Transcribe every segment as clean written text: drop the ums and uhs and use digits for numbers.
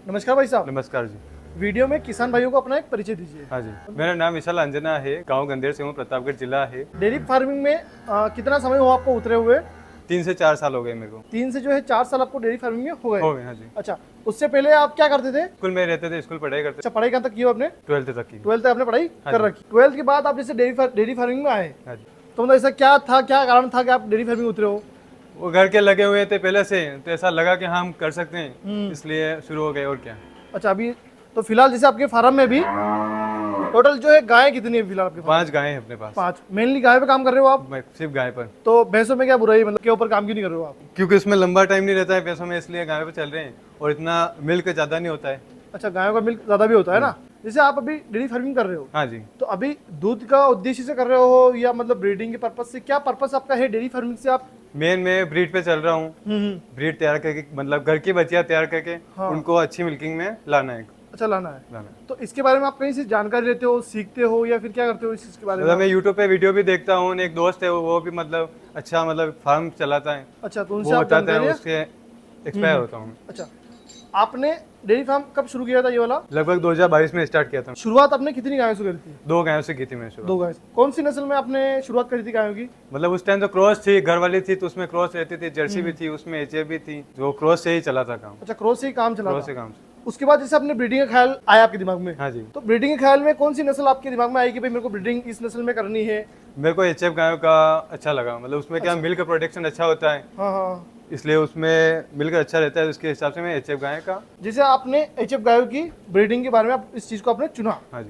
नमस्कार भाई साहब। नमस्कार जी। वीडियो में किसान भाइयों को अपना एक परिचय दीजिए। हाँ जी, मेरा नाम विशाल अंजना है, गांव गंदेर से हूँ, प्रतापगढ़ जिला है। डेयरी फार्मिंग में कितना समय हुआ आपको उतरे हुए? 3 से 4 साल हो गए मेरे को। 3 से जो है 4 साल आपको डेयरी फार्मिंग में हो गए। हाँ जी। अच्छा, उससे पहले आप क्या करते थे? स्कूल में रहते थे, स्कूल पढ़ाई करते अच्छा, पढ़ाई कहाँ तक की हो आपने? 12th तक की। 12th तक आपने पढ़ाई हाँ कर जी। रखी। 12th के बाद आप जैसे डेयरी फार्मिंग में आए, हाँ जी। तो मतलब ऐसा क्या था, क्या कारण था कि आप डेयरी फार्मिंग उतरे हो? वो घर के लगे हुए थे पहले से, तो ऐसा लगा कि हम कर सकते हैं, इसलिए शुरू हो गए। और क्या। अच्छा, अभी तो फिलहाल जैसे आपके फार्म में भी टोटल जो है गाय कितनी है फिलहाल आपके पास? 5 गायें हैं अपने पास। 5। मेनली गाय पे काम कर रहे हो आप? मैं सिर्फ गाय पर, तो भैंसों में क्या बुराई, मतलब के ऊपर काम क्यों नहीं कर रहे हो आप? क्योंकि उसमें लंबा टाइम नहीं रहता है पैसों में, इसलिए गाय पर चल रहे हैं। और इतना मिल्क ज़्यादा नहीं होता है। अच्छा, गायों का मिल्क ज्यादा भी होता है ना। जैसे आप अभी डेयरी फार्मिंग कर रहे हो, हाँ जी। तो अभी दूध का उद्देश्य से कर रहे हो या मतलब ब्रीडिंग के पर्पज से? क्या पर्पस आपका है डेयरी फार्मिंग से आप? मेन मैं ब्रीड पे चल रहा हूँ। ब्रीड तैयार करके, मतलब घर की बच्चियाँ तैयार करके उनको अच्छी मिल्किंग में लाना है। अच्छा, लाना है। तो इसके बारे में आप कहीं से जानकारी लेते हो, सीखते हो, या फिर क्या करते हो इस चीज के बारे में? मतलब मैं यूट्यूब पे वीडियो भी देखता हूँ। एक दोस्त है, वो भी मतलब अच्छा, मतलब फार्म चलाता है। अच्छा, तो उनसे वो आप बताता जानकारी है, है? उसके एक्सपायर होता हूँ। अच्छा, आपने डेयरी फार्म कब शुरू किया था ये वाला? लगभग 2022 में स्टार्ट किया था। शुरुआत आपने कितनी गायों से करी थी? 2 गायों से की थी मैंने शुरुआत। 2 गाय से। कौन सी नस्ल में आपने शुरुआत करी थी गायों की? मतलब उस टाइम तो क्रॉस थी, घर वाली थी, तो उसमें क्रॉस रहती थी, जर्सी भी थी, उसमें एचएफ भी थी, जो क्रॉस से ही चला था काम। अच्छा, क्रॉस से ही काम चला क्रॉस था। से काम से। उसके बाद जैसे आपने ब्रीडिंग का ख्याल आया आपके दिमाग में, हाँ जी। तो ब्रीडिंग के ख्याल में कौन सी नस्ल आपके दिमाग में आई कि भाई मेरे को ब्रीडिंग इस नस्ल में करनी है? मेरे को एचएफ गायों का अच्छा लगा। मतलब उसमें क्या, मिल्क प्रोडक्शन अच्छा होता है, हाँ हाँ। इसलिए उसमें मिल्क अच्छा रहता है। उसके हिसाब से मैं एचएफ गाय का। जैसे आपने एचएफ गायों की ब्रीडिंग के बारे में, आप इस चीज को आपने चुना। हाँ जी।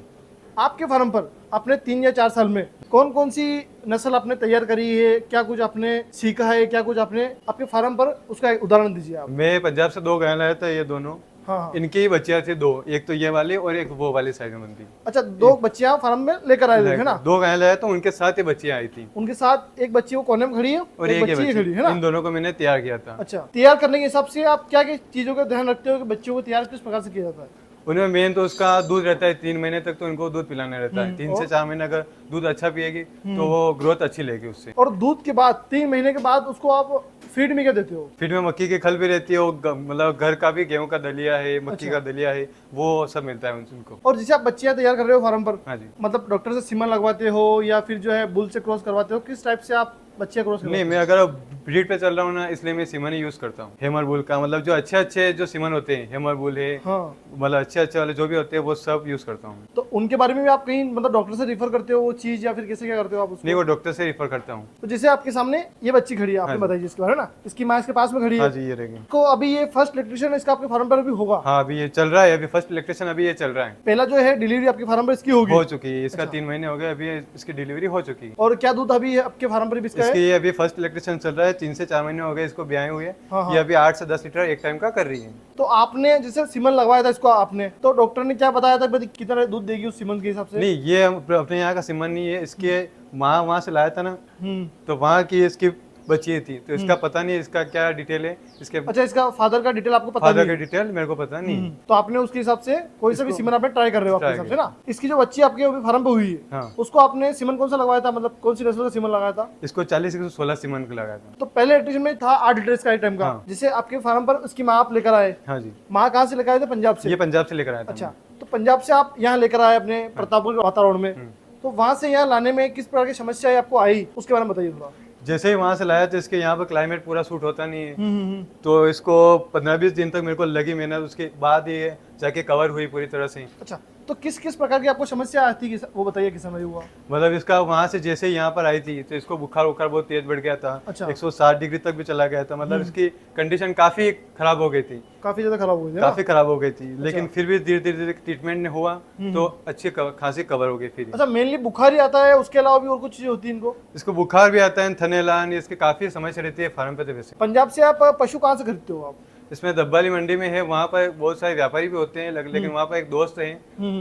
आपके फार्म पर आपने 3 या 4 साल में कौन कौन सी नस्ल आपने तैयार करी है? क्या कुछ आपने सीखा है? क्या कुछ आपने आपके फार्म पर, उसका एक उदाहरण दीजिए आप। मैं पंजाब से 2 गाय लाया था, ये दोनों। हाँ हाँ। इनकी ही बच्चियां थी 2, एक तो ये वाली और एक वो वाली साइड में बनती। अच्छा, 2 बच्चियां फार्म में लेकर आए थे, है ना? 2 गाय लाया तो उनके साथ ही बच्चियां आई थी, उनके साथ एक बच्ची वो कोने में खड़ी है और एक ही बच्ची ये खड़ी है बच्ची। ना? इन दोनों को मैंने तैयार किया था। अच्छा, तैयार करने के हिसाब से आप क्या क्या चीजों का ध्यान रखते हो कि बच्चों को तैयार किस प्रकार से किया जाता है? उनमें मेन तो उसका दूध रहता है। 3 महीने तक तो इनको दूध पिलाना रहता है। 3 से 4 महीने अगर दूध अच्छा पिएगी तो वो ग्रोथ अच्छी लेगी उससे। और दूध के बाद 3 महीने के बाद उसको आप फीड में क्या देते हो? फीड में मक्की की खल भी रहती है, मतलब घर का भी, गेहूं का दलिया है, मक्की का दलिया है, वो सब मिलता है उनको। और जैसे आप बच्चियां तैयार कर रहे हो फार्म पर, हाँ जी। मतलब डॉक्टर से सीमन लगवाते हो या फिर जो है बुल से क्रॉस करवाते हो? किस टाइप से आप बच्चियां क्रॉस करवाते नहीं, मैं अगर ब्रीड पे चल रहा हूँ ना, इसलिए मैं सीमन ही यूज करता हूँ। हेमर बुल का, मतलब जो अच्छे अच्छे जो सीमन होते हैं, हेमर बुल है, हो? हाँ, मतलब अच्छे अच्छे वाले जो भी होते हैं वो सब यूज करता हूँ। तो उनके बारे में भी आप कहीं मतलब डॉक्टर से रिफर करते हो वो चीज, या फिर कैसे क्या करते हो आप उसको? नहीं, वो डॉक्टर से रिफर करता हूँ। तो जैसे आपके सामने ये बच्ची खड़ी है, आपने बताइए इसके बारे में ना, इसकी माँ इसके पास में खड़ी हाँ है। जी, ये रहेगी। तो अभी ये फर्स्ट इलेक्ट्रिशियन इसका आपके फार्म पर अभी होगा? हाँ, अभी ये चल रहा है। अभी फर्स्ट इलेक्ट्रिशियन अभी ये चल रहा है। पहला जो है डिलीवरी आपके फार्म पर इसकी होगी? हो चुकी है, इसका 3 महीने हो गए, अभी इसकी डिलीवरी हो चुकी है। और क्या दूध अभी आपके फार्म पर भी इसका है? इसकी ये अभी फर्स्ट इलेक्ट्रिशियन चल रहा है। 3 से 4 महीने हो गए इसको ब्याए हुए। हाँ, ये अभी 8 से 10 लीटर एक टाइम का कर रही है। तो आपने जैसे सीमन लगवाया था इसको आपने, तो डॉक्टर ने क्या बताया था कि कितना दूध देगी उस सीमन के हिसाब से? नहीं, ये अपने यहाँ का सीमन नहीं है। इसके माँ वहाँ से लाया था ना, हम्म। तो वहाँ की इसकी बच्ची थी, तो इसका पता नहीं इसका क्या डिटेल है। इसके अच्छा, इसका फादर का डिटेल आपको पता फादर नहीं का डिटेल मेरे को पता नहीं। तो आपने उसके हिसाब से कोई सा भी सीमन आपने ट्राई कर रहे हो आपके हिसाब से ना? इसकी जो बच्ची आपके अभी फार्म पे हुई है, हाँ। उसको आपने सीमन कौन सा लगवाया था, मतलब कौन सी नस्ल का सीमन लगाया था? इसको 40-116 सीमन को लगाया था। तो पहले इलेक्ट्रिशियन में था 8 लीटर का एक टाइम का। हाँ। जिसे आपके फार्म पर उसकी माँ आप लेकर आए, हाँ जी। माँ कहाँ से लेकर आए थे? पंजाब से? ये पंजाब से लेकर आया था। अच्छा, तो पंजाब से आप यहाँ लेकर आए अपने प्रतापगढ़ वातावरण में, तो वहां से यहाँ लाने में किस प्रकार की समस्या आपको आई, उसके बारे में बताइए थोड़ा। जैसे ही वहाँ से लाया तो इसके यहाँ पर क्लाइमेट पूरा सूट होता नहीं है। तो इसको 15-20 दिन तक मेरे को लगी मेहनत, उसके बाद ये जाके कवर हुई पूरी तरह से। अच्छा, तो किस किस प्रकार की आपको समस्या आती है वो बताइए, किस समय हुआ? मतलब इसका वहाँ से जैसे ही यहाँ पर आई थी तो इसको बुखार बहुत तेज बढ़ गया था। अच्छा। 160 डिग्री तक भी चला गया था। मतलब इसकी कंडीशन काफी खराब हो गई थी। काफी ज्यादा खराब हो गई थी ना? काफी खराब हो गई थी, लेकिन फिर भी धीरे धीरे ट्रीटमेंट ने हुआ तो अच्छी खासी कवर हो गई फिर। अच्छा, मेनली बुखार ही आता है, उसके अलावा भी और कुछ चीजें होती है इनको? इसको बुखार भी आता है, थनेलान, इसकी काफी समस्या रहती है फार्म पे। तो वैसे पंजाब से आप पशु कहाँ से खरीदते हो आप? इसमें दब्बाली मंडी में है, वहाँ पर बहुत सारे व्यापारी भी होते हैं, लेकिन वहाँ पर एक दोस्त है,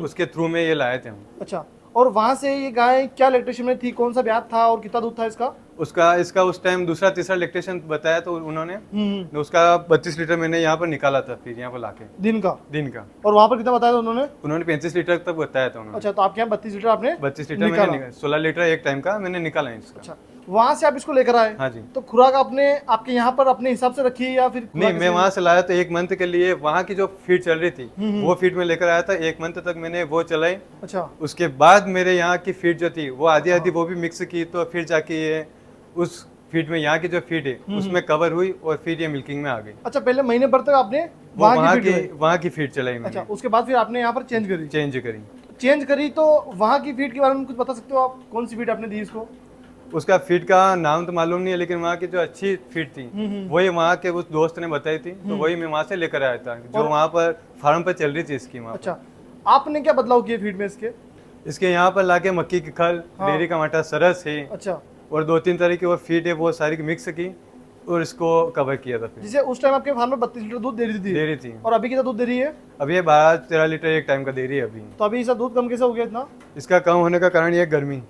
उसके थ्रू में ये लाए थे हम। अच्छा, और वहां से ये गाय क्या इलेक्ट्रिशियन में थी, कौन सा ब्याज था और कितना दूध था इसका? इसका उस टाइम दूसरा तीसरा इलेक्ट्रिशियन बताया तो उन्होंने उसका 32 लीटर मैंने यहाँ पर निकाला था, फिर यहाँ पर लाके दिन का। और वहाँ पर कितना बताया था उन्होंने 35 लीटर तक बताया था उन्होंने। अच्छा, तो आपके यहाँ 32 लीटर आपने 32 लीटर मैंने 16 लीटर एक टाइम का मैंने निकाला है इसका। अच्छा, वहां से आप इसको लेकर आए। हाँ जी। तो खुराक आपने आपके यहाँ पर अपने हिसाब से रखी है या फिर नहीं, मैं वहां से लाया तो 1 मंथ के लिए वहां की जो फीड चल रही थी वो फीड में लेकर आया था। 1 मंथ तक मैंने वो चलाई। अच्छा उसके बाद मेरे यहाँ की फीड जो थी वो आधी आधी वो भी मिक्स की, तो फिर जाके ये उस फीड में यहाँ की जो फीड है उसमें कवर हुई और फिर ये मिल्किंग में आ गई। अच्छा, पहले महीने भर तक आपने वो वहाँ की फीड वहाँ की फीड चलाई मैंने। अच्छा, उसके बाद फिर आपने यहाँ पर चेंज करी। चेंज करी। चेंज करी तो वहाँ की फीड के बारे में कुछ बता सकते हो आप? कौन सी फीड आपने दी इसको? उसका फीड का नाम तो मालूम नहीं है, लेकिन वहाँ की जो अच्छी फीड थी वही वहाँ के उस दोस्त ने बताई थी, तो वही मैं वहाँ से लेकर आया था जो वहाँ पर फार्म पर चल रही थी इसकी वहाँ। अच्छा, आपने क्या बदलाव किए फीड में इसके? इसके यहाँ पर लाके मक्की की खल, डेयरी का आटा, सरस है अच्छा, और 2-3 तरह की वो फीड है, वो सारी मिक्स की और इसको कवर किया था। फिर जिसे उस टाइम आपके फार्म में 32 लीटर दूध दे रही थी थी। और अभी कितना दूध दे रही है? अभी ये 12-13 लीटर एक टाइम का दे रही है अभी। तो अभी इसका दूध कम कैसे हो गया इतना? इसका कम होने का कारण ये गर्मी।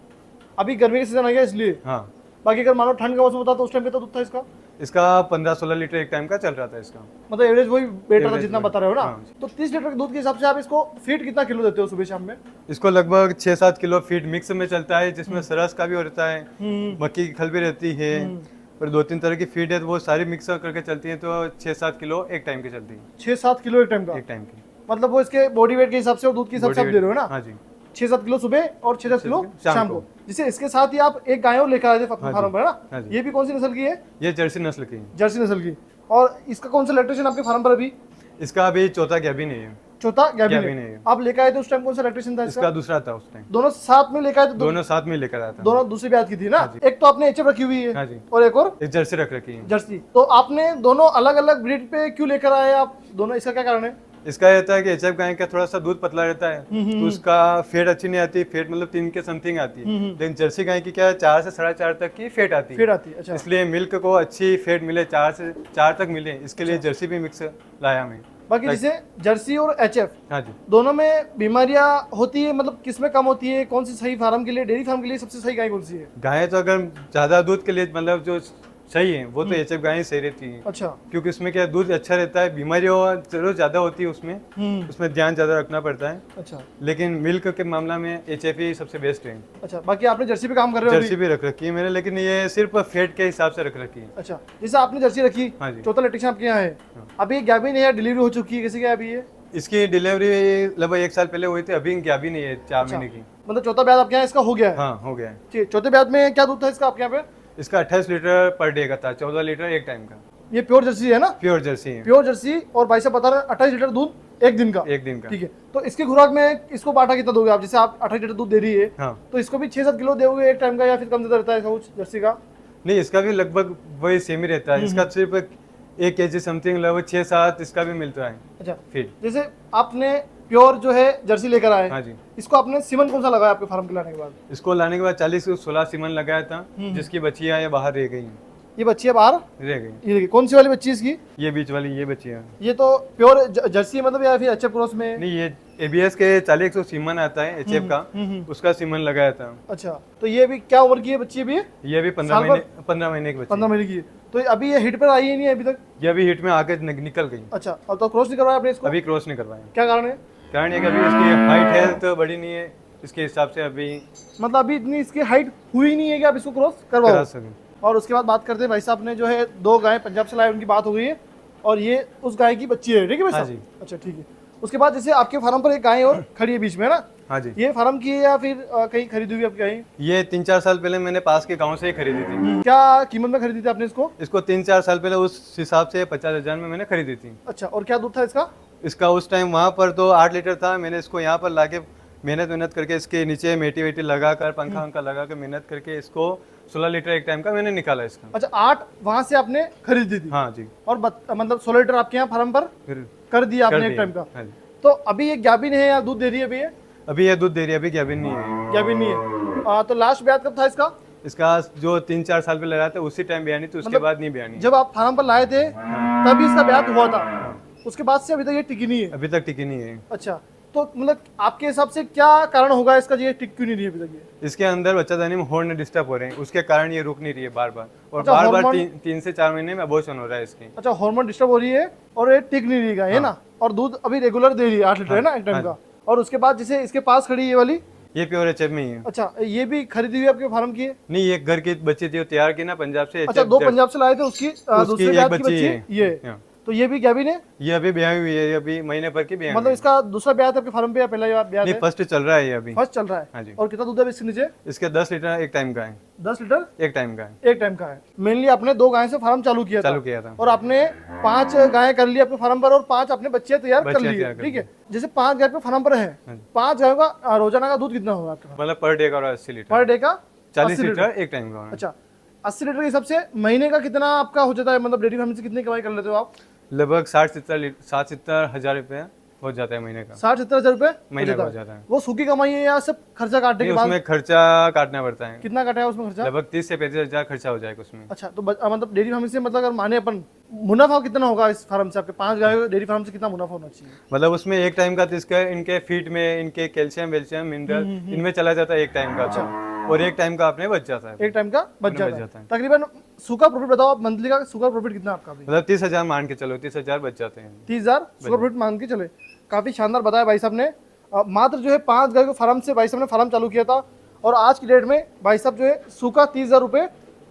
अभी गर्मी का सीजन आ गया इसलिए। हाँ, बाकी अगर मानो ठंड का मौसम होता तो उस टाइम पे तो दूध था इसका? इसका 15-16 लीटर एक टाइम का चल रहा था इसका। मतलब एवरेज वही बेटर था Average जितना वही, बता रहे हो ना। हाँ। तो 30 लीटर के दूध के हिसाब से आप इसको फीड कितना किलो देते हो सुबह शाम में? इसको लगभग 6-7 किलो फीड मिक्स में चलता है, जिसमें सरस का भी रहता है, मक्की की खल भी रहती है और 2-3 तरह की फीड है, तो वो सारी मिक्स करके चलती है, तो 6-7 किलो एक टाइम की चलती है। 6-7 किलो एक टाइम का? एक टाइम की मतलब वो इसके बॉडी वेट के हिसाब से और दूध के हिसाब से आप दे रहे हो ना? हाँ जी। 6-7 किलो सुबह और 6-7 किलो शाम को। जिसे इसके साथ ही आप एक गाय और लेकर आए थे फार्म पर, है हाँ ना? जी। ये भी कौन सी नस्ल की है? ये जर्सी नस्ल की है। जर्सी नस्ल की। और इसका कौन सा लैक्टेशन आपके फार्म पर अभी? इसका अभी चौथा गैबिन है। चौथा गैबिन गैबिन है। है। आप लेकर आए थे उस टाइम कौन सा लैक्टेशन था इसका इसका? दूसरा था उस टाइम। दोनों साथ में लेकर आए थे? दोनों साथ में लेकर आया था। दोनों दूसरी ब्याज की थी ना? हाँ जी। एक तो आपने एचएफ रखी हुई है हाँ जी। और एक और एक जर्सी रख रखी है। जर्सी। तो आपने दोनों अलग अलग ब्रीड पे क्यों लेकर आए आप दोनों? इसका क्या कारण है? इसका रहता है कि एचएफ गाय का थोड़ा सा दूध पतला रहता है, तो उसका फेट अच्छी नहीं आती। फेट मतलब 3 के समथिंग आती है, लेकिन जर्सी गाय की क्या है 4 से 4.5 तक की फेट आती है। फीड आती है। अच्छा, इसलिए मिल्क को अच्छी फेट मिले, 4 से 4 तक मिले, इसके लिए जर्सी भी मिक्स लाया मैं। बाकी जैसे जर्सी और एचएफ हाँ जी। दोनों में बीमारियां होती है, मतलब किसमें कम होती है? कौन सी सही फार्म के लिए, डेयरी फार्म के लिए सबसे सही गाय कौन सी है? गाय तो अगर ज्यादा दूध के लिए मतलब जो सही है वो तो एचएफ गाय सही रहती है, अच्छा। क्योंकि उसमें क्या दूध अच्छा रहता है, बीमारियों जरूर ज्यादा होती है उसमें, उसमें ध्यान ज्यादा रखना पड़ता है। अच्छा लेकिन मिल्क के मामला में एचएफ ही सबसे बेस्ट है। अच्छा। बाकी आपने जर्सी पे काम कर रहे हो जर्सी भी रख रखी है मैंने, लेकिन ये सिर्फ फेट के हिसाब से रख रखी है। अच्छा, जैसे आपने जर्सी रखी, हाँ जी। चौथा लैक्टेशन आपके यहाँ है, अभी गैबिन है या डिलीवरी हो चुकी है? कैसे क्या अभी ये? इसकी डिलीवरी लगभग 1 साल पहले हुई थी, अभी भी नहीं है 4 महीने की। मतलब चौथा ब्याज आपके यहाँ इसका हो गया है? हाँ, हो गया है। ठीक है। चौथे ब्याज में क्या दूध था इसका आपके यहाँ पे? इसका 28 लीटर पर डे का था, 14 लीटर एक टाइम का। ये प्योर जर्सी है ना? प्योर जर्सी है। Pure Jersey. और भाई साहब बता रहे हैं 28 लीटर दूध एक दिन का? एक दिन का। ठीक है। तो इसकी खुराक में इसको बांटा कितना दोगे आप? जैसे आप 28 लीटर दूध दे रही है, हाँ। तो इसको भी 6-7 किलो दोगे एक टाइम का या फिर कम ज्यादा रहता है कुछ जर्सी का? नहीं, इसका भी लगभग वही सेम ही रहता है। इसका सिर्फ 1 kg समथिंग लगभग 6-7 इसका भी मिलता है। अच्छा। फिर जैसे आपने प्योर जो है जर्सी लेकर आए, हाँ जी। इसको आपने सीमन कौन सा लगाया आपके फार्म के लाने के बाद? इसको लाने के बाद 40 से 16 सीमन लगाया था, जिसकी बच्चियां ये बाहर रह गई। ये बच्ची है बाहर रह गई। ये देखिए, कौन सी वाली बच्ची है इसकी? ये बीच वाली ये बच्चियां। ये तो प्योर जर्सी है मतलब या फिर एचएफ क्रॉस में? नहीं, ये एबीएस के 40-100 सीमन आता है एचएफ का, उसका सीमन लगाया था। अच्छा। तो ये भी क्या उम्र की है बच्ची अभी? ये भी 15 महीने की बच्ची। 15 महीने की है। तो अभी ये हिट पर आई ही नहीं है अभी तक? ये अभी हिट में आके निकल गई। अच्छा। अब तो क्रॉस नहीं करवाया आपने इसको? अभी क्रॉस नहीं करवाया। क्या कारण है? कारण ये कि अभी इसकी हाइट है तो बड़ी नहीं है, इसके हिसाब से अभी मतलब अभी इतनी इसकी हाइट हुई नहीं है कि आप इसको क्रॉस करा करवाओ? सकें। और उसके बाद बात करते हैं, भाई साहब ने जो है 2 गाय पंजाब से लाए, उनकी बात हो गई है और ये उस गाय की बच्ची है, ठीक है भाई हाँ साहब? जी। अच्छा ठीक है। उसके बाद जैसे आपके फार्म पर एक गाय और खड़ी है बीच में, है ना? हाँ जी। ये फार्म की है या फिर कहीं खरीदी हुई आपकी गाय? ये 3-4 साल पहले मैंने पास के गांव से ही खरीदी थी। क्या कीमत में खरीदी थी आपने इसको? इसको 3-4 साल पहले उस हिसाब से 50,000 में मैंने खरीदी थी। अच्छा। और क्या दूध था इसका? इसका उस टाइम वहाँ पर तो 8 लीटर था। मैंने इसको यहाँ पर लाके मेहनत करके इसके नीचे मेटी वेटी लगा कर पंखा वंखा लगा कर मेहनत करके इसको 16 लीटर एक टाइम का मैंने निकाला इसका। अच्छा। 8 वहां से आपने खरीदी थी? हाँ जी। और मतलब 16 लीटर आपके यहाँ फार्म पर फिर कर दिया कर आपने एक दिया। टाइम का? हाँ जी। तो अभी ये गैबिन है या दूध दे रही है अभी ये? अभी ये दूध दे रही है, अभी गैबिन नहीं है। गैबिन नहीं है। तो लास्ट ब्याज कब था इसका? इसका जो 3-4 साल पहले लगाया था उसी टाइम बयानी थी, उसके बाद नहीं बयानी। जब आप फार्म पर लाए थे तभी इसका ब्याज हुआ था, उसके बाद से अभी तक ये टिकी नहीं है? अभी तक टिकी नहीं है। अच्छा। तो मतलब आपके हिसाब से क्या कारण होगा इसका, ये टिक क्यों नहीं रही अभी तक ये? इसके अंदर बच्चादानी में हॉर्न डिस्टर्ब हो रहे हैं, उसके कारण ये रुक नहीं रही है बार बार, और अच्छा, बार बार हार्मोन- 3 से 4 महीने में अबॉर्शन हो रहा है इसके। अच्छा, हार्मोन डिस्टर्ब हो रही है और ये टिक नहीं रही है ना? और दूध अभी रेगुलर दे रही है 8 लीटर, है ना एक टाइम का? और उसके बाद जैसे इसके पास खड़ी ये वाली, ये प्योर एचएफ में ही है। अच्छा, ये भी खरीदी हुई आपके फार्म की है? नहीं, ये घर की बच्ची थी, वो तैयार की ना पंजाब से। अच्छा, दो पंजाब से लाए थे, उसकी दूसरे एक ब्याज की बच्ची बच्ची है। ये। हाँ। तो ये भी गाभिन है? ये अभी ब्याह हुई है, ये अभी महीने भर की ब्याह मतलब हुई है। इसका दूसरा ब्याज आपके फार्म पे या पहला ब्याज नहीं, है? फर्स्ट चल रहा है ये अभी। फर्स्ट चल रहा है। हाँ जी। और कितना दूध है इसके नीचे? इसके 10 लीटर एक टाइम का है। 10 लीटर एक टाइम का है। एक टाइम का है। मेनली आपने 2 गाय से फार्म चालू किया था। और आपने 5 गायें कर ली अपने फार्म पर और 5 अपने बच्चे तैयार कर बच्चे लिए, तैयार कर ठीक है। जैसे 5 गाय पे फार्म पर है, 5 गायों का रोजाना का दूध कितना होगा आपका? मतलब पर डे का 80 लीटर। पर डे का 40 लीटर एक टाइम का होना। अच्छा, 80 लीटर के हिसाब से महीने का कितना आपका हो जाता है? मतलब डेयरी फार्म से कितनी कमाई कर लेते हो आप? लगभग 60-70 हजार रुपये हो जाता है महीने का। 60-70 हजार रुपए महीने का हो जाता है। वो सूखी कमाई है या सब खर्चा काटने के बाद? उसमें खर्चा काटना पड़ता है। कितना काटा है उसमें खर्चा? लगभग 30 से 35 हजार खर्चा हो जाएगा उसमें। अच्छा, तो मतलब डेयरी फार्म से मतलब अगर माने अपन, मुनाफा कितना होगा इस फार्म से? आपके 5 गाय डेयरी फार्म से कितना मुनाफा होना चाहिए? मतलब उसमें एक टाइम का तो इसका इनके फीड में इनके कैल्शियम वेल्शियम मिनरल इनमें चला जाता है एक टाइम का। अच्छा। और एक टाइम का अपने बच जाता है। एक टाइम का बच अपने जाता है। तकरीबन सूखा प्रॉफिट बताओ आप, मंथली का सूखा प्रॉफिट कितना आपका अभी? मतलब 30,000 मान के चलो, 30,000 बच जाते हैं। 30,000 सूखा प्रॉफिट मान के चले। काफी शानदार बताया भाई साहब ने। मात्र जो है 5 गाय के फार्म से भाई साहब ने फार्म चालू किया था और आज की डेट में भाई साहब जो है सूखा 30,000 रुपये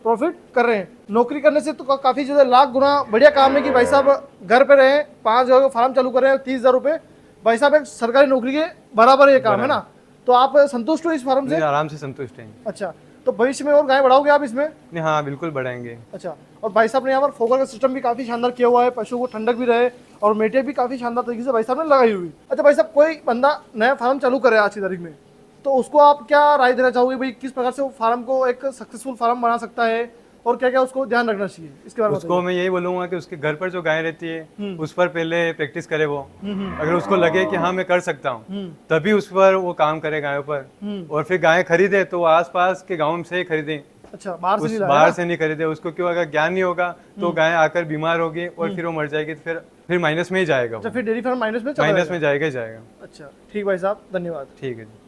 प्रॉफिट कर रहे हैं। नौकरी करने से तो काफी ज्यादा लाख गुना बढ़िया काम है कि भाई साहब घर पे रहे, 5 गाय का फार्म चालू कर रहे हैं, 30,000 रुपये। भाई साहब एक सरकारी नौकरी के बराबर ये काम है ना। तो आप संतुष्ट हो इस फार्म से? आराम से संतुष्ट हैं। अच्छा, तो भविष्य में और गाय बढ़ाओगे आप इसमें? नहीं, हाँ बिल्कुल बढ़ाएंगे। अच्छा, और भाई साहब ने यहाँ पर फोकर का सिस्टम भी काफी शानदार किया हुआ है, पशुओं को ठंडक भी रहे और मेटे भी काफी शानदार तरीके से भाई साहब ने लगाई हुई। अच्छा भाई साहब, कोई बंदा नया फार्म चालू करे आज की तारीख में, तो उसको आप क्या राय देना चाहोगे भाई? किस प्रकार से वो फार्म को एक सक्सेसफुल फार्म बना सकता है और क्या क्या उसको ध्यान रखना चाहिए, इसके बारे में उसको मैं यही बोलूंगा कि उसके घर पर जो गाय रहती है उस पर पहले प्रैक्टिस करे वो। अगर उसको लगे कि हाँ मैं कर सकता हूँ, तभी उस पर वो काम करे गायों पर। और फिर गाय खरीदे तो वो आसपास के गाँव से ही खरीदे। अच्छा, बाहर से नहीं खरीदे। उसको क्यों, अगर ज्ञान नहीं होगा तो गाय आकर बीमार होगी और फिर वो मर जाएगी, तो फिर माइनस में ही जाएगा। अच्छा, फिर डेयरी फार्म माइनस में जाएगा ही जाएगा। अच्छा, ठीक भाई साहब, धन्यवाद। ठीक है जी।